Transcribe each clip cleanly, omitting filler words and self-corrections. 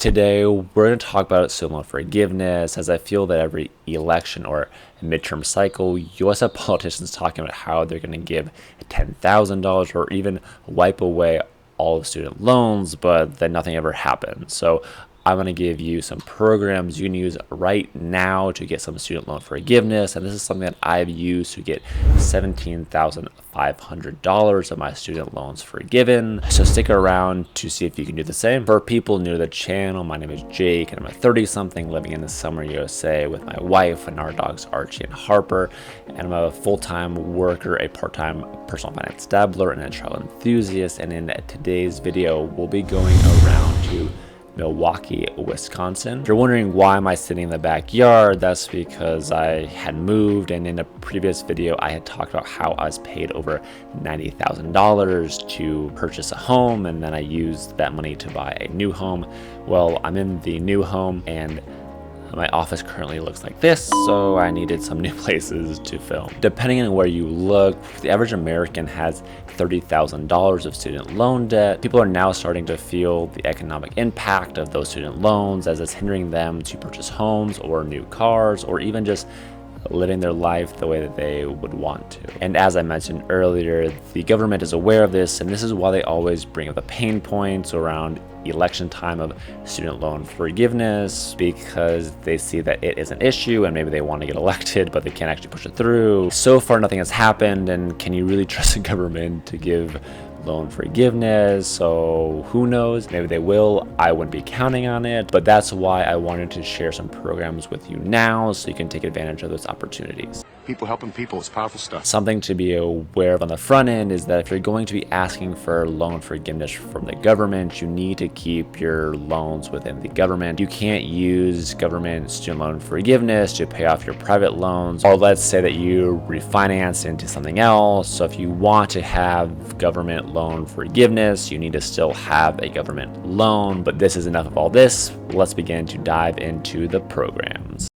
Today, we're going to talk about student loan forgiveness, as I feel that every election or midterm cycle, you also have politicians talking about how they're going to give $10,000 or even wipe away all of student loans, but then nothing ever happens. So I'm going to give you some programs you can use right now to get some student loan forgiveness. And this is something that I've used to get $17,500 of my student loans forgiven. So stick around to see if you can do the same. For people new to the channel, my name is Jake and I'm a 30-something living in the summer USA with my wife and our dogs Archie and Harper. And I'm a full-time worker, a part-time personal finance dabbler, and a travel enthusiast. And in today's video, we'll be going around to Milwaukee, Wisconsin. If you're wondering why am I sitting in the backyard, that's because I had moved, and in a previous video I had talked about how I was paid over $90,000 to purchase a home, and then I used that money to buy a new home. Well, I'm in the new home and my office currently looks like this, so I needed some new places to film. Depending on where you look, the average American has $30,000 of student loan debt. People are now starting to feel the economic impact of those student loans as it's hindering them to purchase homes or new cars or even just living their life the way that they would want to. And as I mentioned earlier, the government is aware of this, and this is why they always bring up the pain points around election time of student loan forgiveness, because they see that it is an issue and maybe they want to get elected, but they can't actually push it through. So far, nothing has happened, and can you really trust the government to give loan forgiveness? So who knows, maybe they will. I wouldn't be counting on it, but that's why I wanted to share some programs with you now so you can take advantage of those opportunities. People helping people is powerful stuff. Something to be aware of on the front end is that if you're going to be asking for loan forgiveness from the government, you need to keep your loans within the government. You can't use government student loan forgiveness to pay off your private loans, or let's say that you refinance into something else. So if you want to have government loan forgiveness, you need to still have a government loan. But this is enough of all this. Let's begin to dive into the programs.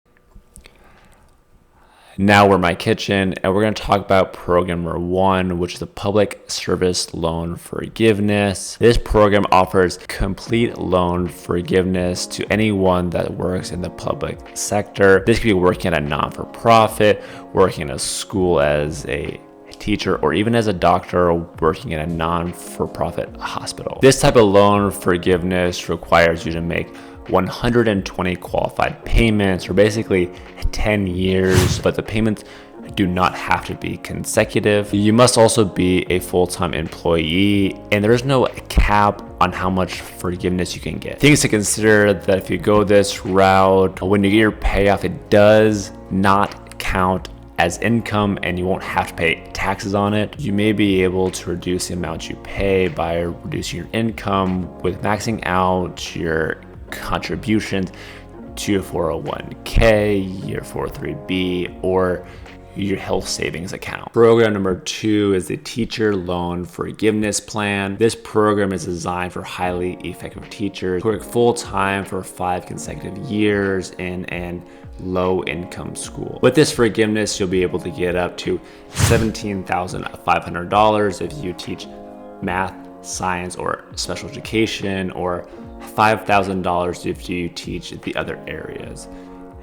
Now we're in my kitchen, and we're going to talk about program number 1, which is the Public Service Loan Forgiveness. This program offers complete loan forgiveness to anyone that works in the public sector. This could be working at a non-for-profit, working in a school as a teacher, or even as a doctor working in a non-for-profit hospital. This type of loan forgiveness requires you to make 120 qualified payments, or basically 10 years, but the payments do not have to be consecutive. You must also be a full-time employee, and there is no cap on how much forgiveness you can get. Things to consider: that if you go this route, when you get your payoff, it does not count as income and you won't have to pay taxes on it. You may be able to reduce the amount you pay by reducing your income with maxing out your contributions to your 401k, your 403b, or your health savings account. Program number 2 is the Teacher Loan Forgiveness Plan. This program is designed for highly effective teachers who work full-time for 5 consecutive years in an low-income school. With this forgiveness, you'll be able to get up to $17,500 if you teach math, science, or special education, or $5,000 if you teach the other areas.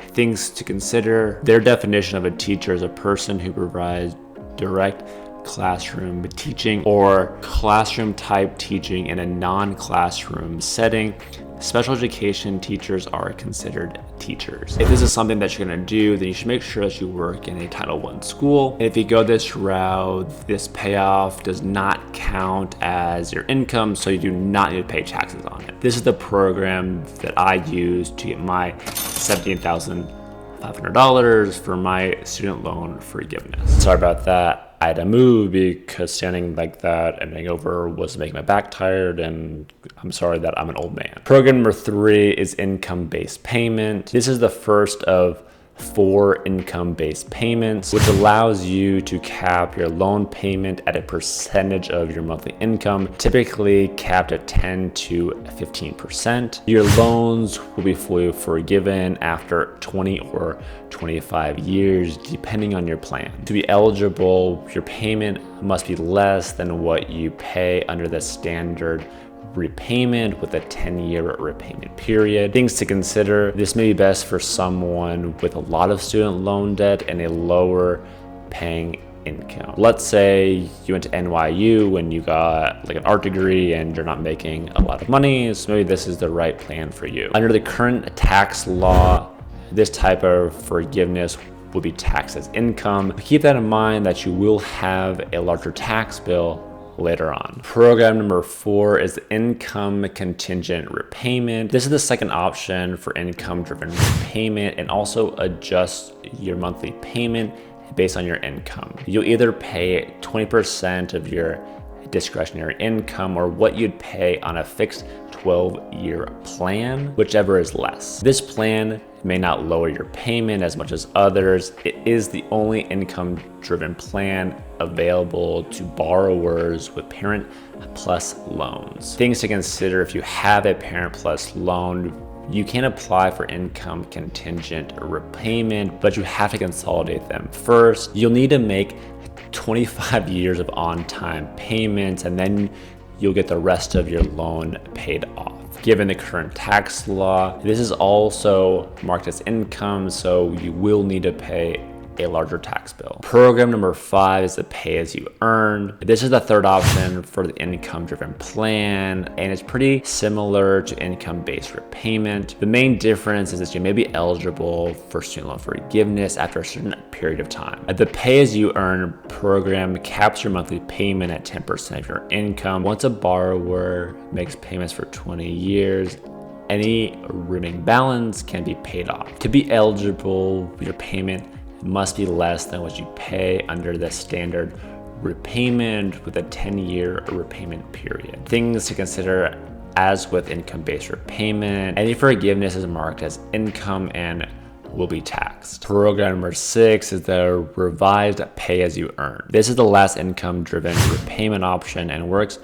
Things to consider: their definition of a teacher is a person who provides direct classroom teaching or classroom type teaching in a non-classroom setting. Special education teachers are considered teachers. If this is something that you're going to do, then you should make sure that you work in a Title I school. And if you go this route, this payoff does not count as your income, so you do not need to pay taxes on it. This is the program that I used to get my $17,500 for my student loan forgiveness. Sorry about that. I had to move because standing like that and bending over was making my back tired, and I'm sorry that I'm an old man. Program number 3 is income-based payment. This is the first of 4 income-based payments, which allows you to cap your loan payment at a percentage of your monthly income, typically capped at 10 to 15%. Your loans will be fully forgiven after 20 or 25 years, depending on your plan. To be eligible, your payment must be less than what you pay under the standard repayment with a 10-year repayment period. Things to consider: this may be best for someone with a lot of student loan debt and a lower paying income. Let's say you went to NYU and you got like an art degree and you're not making a lot of money, so maybe this is the right plan for you. Under the current tax law, this type of forgiveness will be taxed as income. Keep that in mind that you will have a larger tax bill later on. Program number 4 is income contingent repayment. This is the second option for income driven repayment, and also adjust your monthly payment based on your income. You'll either pay 20% of your discretionary income or what you'd pay on a fixed 12-year plan, whichever is less. This plan may not lower your payment as much as others. It is the only income-driven plan available to borrowers with Parent Plus loans. Things to consider: if you have a Parent Plus loan, you can apply for income contingent repayment, but you have to consolidate them first. You'll need to make 25 years of on-time payments, and then you'll get the rest of your loan paid off. Given the current tax law, this is also marked as income, so you will need to pay a larger tax bill. Program number 5 is the pay as you earn. This is the third option for the income driven plan, and it's pretty similar to income based repayment. The main difference is that you may be eligible for student loan forgiveness after a certain period of time. The pay as you earn program caps your monthly payment at 10% of your income. Once a borrower makes payments for 20 years, any remaining balance can be paid off. To be eligible, your payment must be less than what you pay under the standard repayment with a 10-year repayment period. Things to consider: as with income-based repayment, any forgiveness is marked as income and will be taxed. Program number 6 is the revised pay as you earn. This is the last income-driven repayment option and works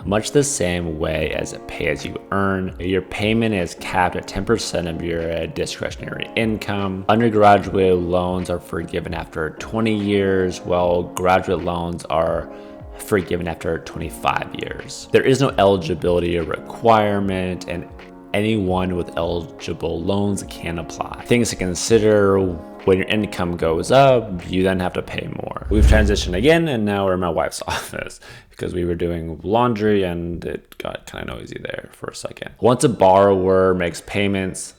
much the same way as a pay as you earn. Your payment is capped at 10% of your discretionary income. Undergraduate loans are forgiven after 20 years, while graduate loans are forgiven after 25 years. There is no eligibility requirement, and anyone with eligible loans can apply. Things to consider: when your income goes up, you then have to pay more. We've transitioned again, and now we're in my wife's office because we were doing laundry and it got kind of noisy there for a second. Once a borrower makes payments,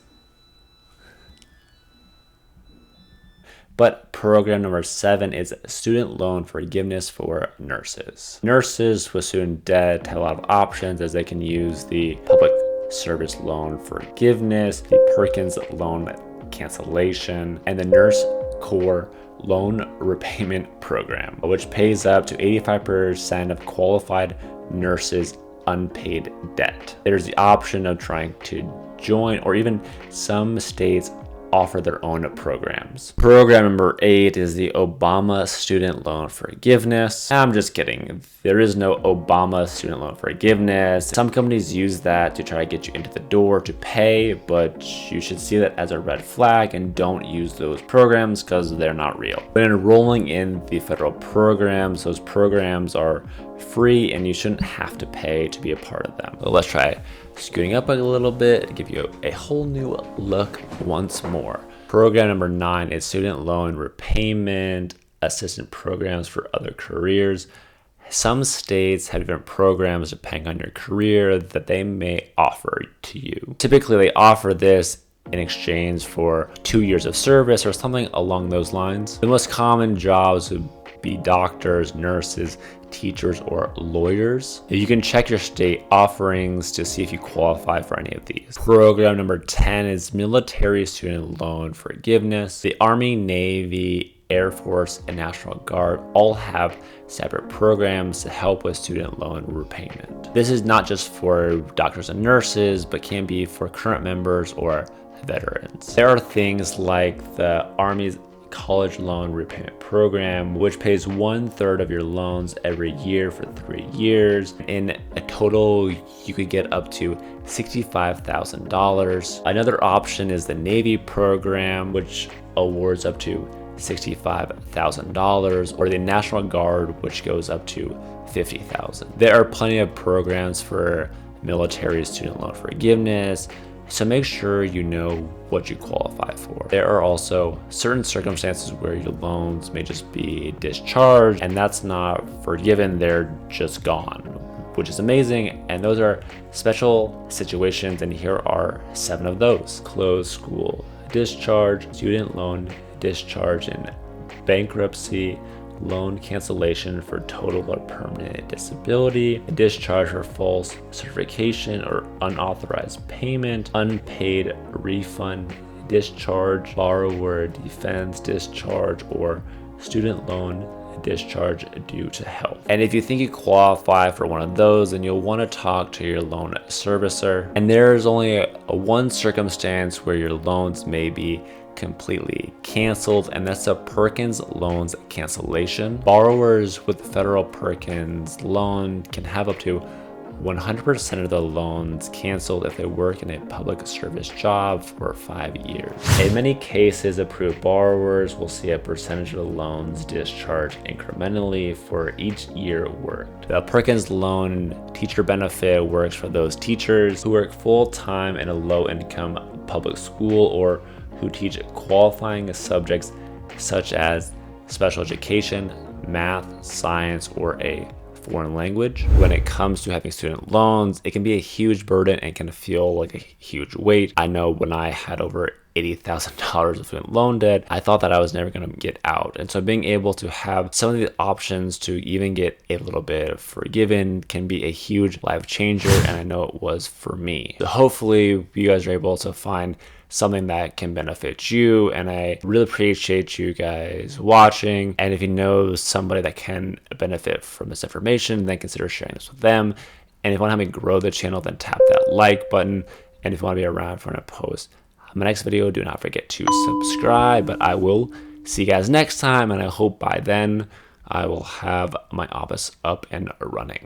but program number 7 is student loan forgiveness for nurses. Nurses with student debt have a lot of options, as they can use the public service loan forgiveness, the Perkins loan cancellation, and the Nurse Corps loan repayment program, which pays up to 85% of qualified nurses' unpaid debt. There's the option of trying to join, or even some states offer their own programs. Program number 8 is the Obama student loan forgiveness. I'm just kidding. There is no Obama student loan forgiveness. Some companies use that to try to get you into the door to pay, but you should see that as a red flag and don't use those programs because they're not real. When enrolling in the federal programs, those programs are free and you shouldn't have to pay to be a part of them. So let's try scooting up a little bit to give you a whole new look once more. Program number 9 is student loan repayment assistant programs for other careers. Some states have different programs depending on your career that they may offer to you. Typically, they offer this in exchange for 2 years of service or something along those lines. The most common jobs would be doctors, nurses, teachers, or lawyers. You can check your state offerings to see if you qualify for any of these. Program number 10 is military student loan forgiveness. The Army, Navy, Air Force, and National Guard all have separate programs to help with student loan repayment. This is not just for doctors and nurses, but can be for current members or veterans. There are things like the Army's college loan repayment program, which pays 1/3 of your loans every year for 3 years. In a total, you could get up to $65,000. Another option is the Navy program, which awards up to $65,000, or the National Guard, which goes up to $50,000. There are plenty of programs for military student loan forgiveness. So make sure you know what you qualify for. There are also certain circumstances where your loans may just be discharged, and that's not forgiven, they're just gone, which is amazing. And those are special situations, and here are 7 of those. Closed school discharge, student loan discharge in bankruptcy, loan cancellation for total or permanent disability, a discharge for false certification or unauthorized payment, unpaid refund discharge, borrower defense discharge, or student loan discharge due to health. And if you think you qualify for one of those, then you'll want to talk to your loan servicer. And there's only one circumstance where your loans may be completely canceled, and that's a Perkins loans cancellation. Borrowers with federal Perkins loan can have up to 100% of the loans canceled if they work in a public service job for 5 years. In many cases, approved borrowers will see a percentage of the loans discharged incrementally for each year worked. The Perkins loan teacher benefit works for those teachers who work full-time in a low-income public school or who teach qualifying subjects such as special education, math, science, or a foreign language. When it comes to having student loans, it can be a huge burden and can feel like a huge weight. I know when I had over $80,000 of student loan debt, I thought that I was never going to get out. And so being able to have some of the options to even get a little bit forgiven can be a huge life changer, and I know it was for me. So hopefully you guys are able to find something that can benefit you, and I really appreciate you guys watching. And if you know somebody that can benefit from this information, then consider sharing this with them. And if you want to help me grow the channel, then tap that like button. And if you want to be around for when I post my next video, do not forget to subscribe. But I will see you guys next time, and I hope by then I will have my office up and running.